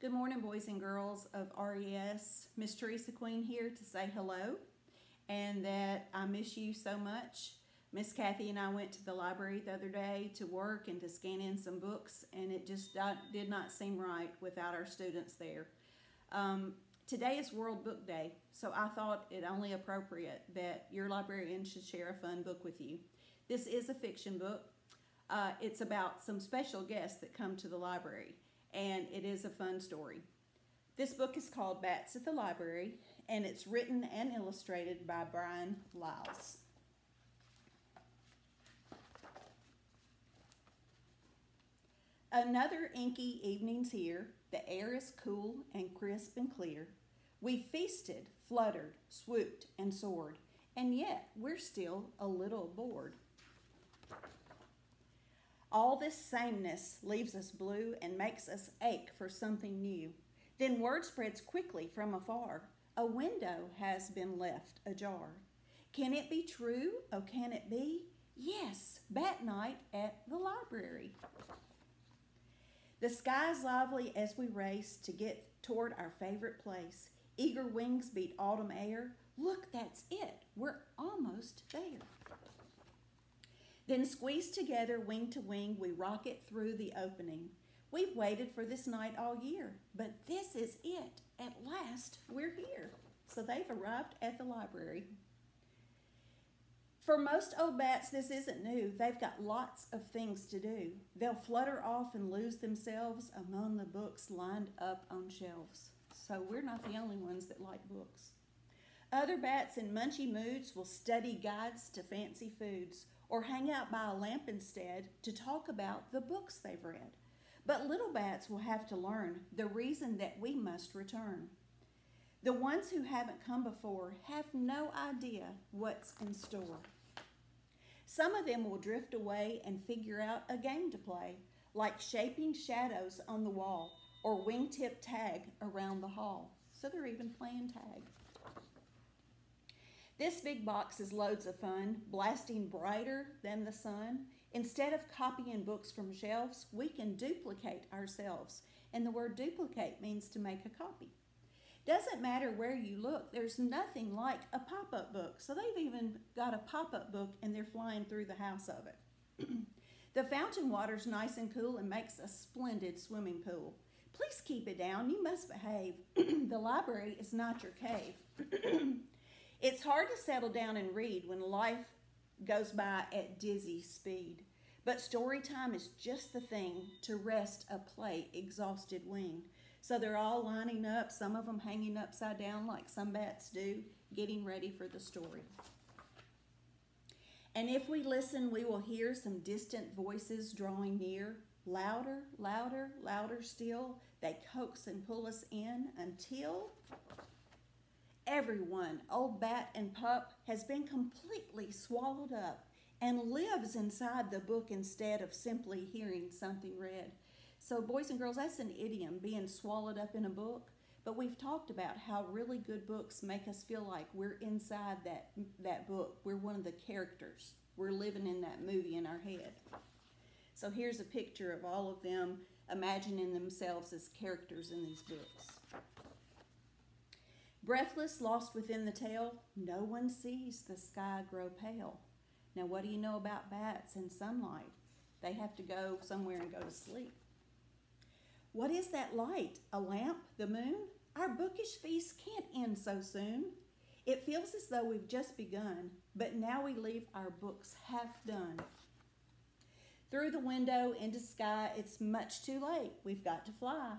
Good morning, boys and girls of RES. Miss Teresa Queen here to say hello and that I miss you so much. Miss Kathy and I went to the library the other day to work and to scan in some books, and it just did not seem right without our students there. Today is World Book Day, so I thought it only appropriate that your librarian should share a fun book with you. This is a fiction book. It's about some special guests that come to the library, and it is a fun story. This book is called Bats at the Library, and it's written and illustrated by Brian Lyles. Another inky evening's here. The air is cool and crisp and clear. We feasted, fluttered, swooped, and soared, and yet we're still a little bored. All this sameness leaves us blue and makes us ache for something new. Then word spreads quickly from afar. A window has been left ajar. Can it be true? Oh, can it be? Yes, bat night at the library. The sky's lively as we race to get toward our favorite place. Eager wings beat autumn air. Look, that's it. We're almost there. Then squeezed together, wing to wing, we rocket through the opening. We've waited for this night all year, but this is it. At last, we're here. So they've arrived at the library. For most old bats, this isn't new. They've got lots of things to do. They'll flutter off and lose themselves among the books lined up on shelves. So we're not the only ones that like books. Other bats in munchy moods will study guides to fancy foods, or hang out by a lamp instead to talk about the books they've read. But little bats will have to learn the reason that we must return. The ones who haven't come before have no idea what's in store. Some of them will drift away and figure out a game to play, like shaping shadows on the wall or wingtip tag around the hall. So they're even playing tag. This big box is loads of fun, blasting brighter than the sun. Instead of copying books from shelves, we can duplicate ourselves. And the word duplicate means to make a copy. Doesn't matter where you look, there's nothing like a pop-up book. So they've even got a pop-up book and they're flying through the house of it. The fountain water's nice and cool and makes a splendid swimming pool. Please keep it down, you must behave. The library is not your cave. It's hard to settle down and read when life goes by at dizzy speed. But story time is just the thing to rest a play exhausted wing. So they're all lining up, some of them hanging upside down like some bats do, getting ready for the story. And if we listen, we will hear some distant voices drawing near. Louder, louder, louder still. They coax and pull us in until everyone, old bat and pup, has been completely swallowed up and lives inside the book instead of simply hearing something read. So boys and girls, that's an idiom, being swallowed up in a book. But we've talked about how really good books make us feel like we're inside that book. We're one of the characters. We're living in that movie in our head. So here's a picture of all of them imagining themselves as characters in these books. Breathless, lost within the tale, no one sees the sky grow pale. Now, what do you know about bats and sunlight? They have to go somewhere and go to sleep. What is that light? A lamp? The moon? Our bookish feast can't end so soon. It feels as though we've just begun, but now we leave our books half done. Through the window into sky, it's much too late. We've got to fly.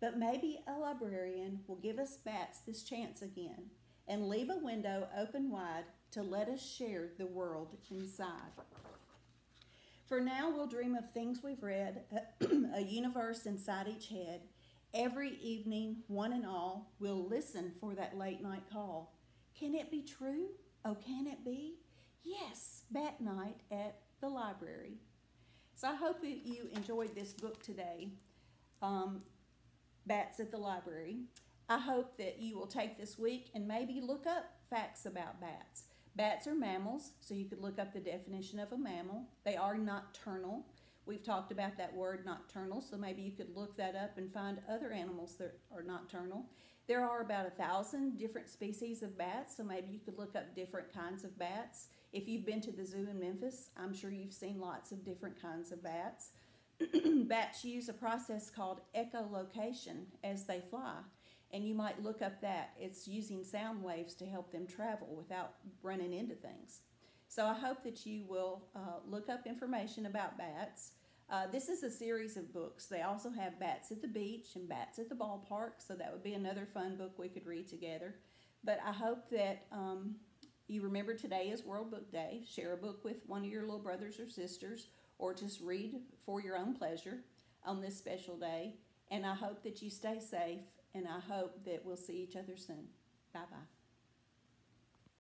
But maybe a librarian will give us bats this chance again and leave a window open wide to let us share the world inside. For now, we'll dream of things we've read, a universe inside each head. Every evening, one and all, we'll listen for that late night call. Can it be true? Oh, can it be? Yes, bat night at the library. So I hope that you enjoyed this book today. Bats at the Library. I hope that you will take this week and maybe look up facts about bats. Bats are mammals, so you could look up the definition of a mammal. They are nocturnal, We've talked about that word nocturnal, so maybe you could look that up and find other animals that are nocturnal. There are about 1,000 different species of bats, so maybe you could look up different kinds of bats. If you've been to the zoo in Memphis, I'm sure you've seen lots of different kinds of bats. Bats use a process called echolocation as they fly, and you might look up that. It's using sound waves to help them travel without running into things. So I hope that you will look up information about bats. This is a series of books. They also have Bats at the Beach and Bats at the Ballpark, so that would be another fun book we could read together. But I hope that you remember today is World Book Day. Share a book with one of your little brothers or sisters, or just read for your own pleasure on this special day. And I hope that you stay safe, and I hope that we'll see each other soon. Bye-bye.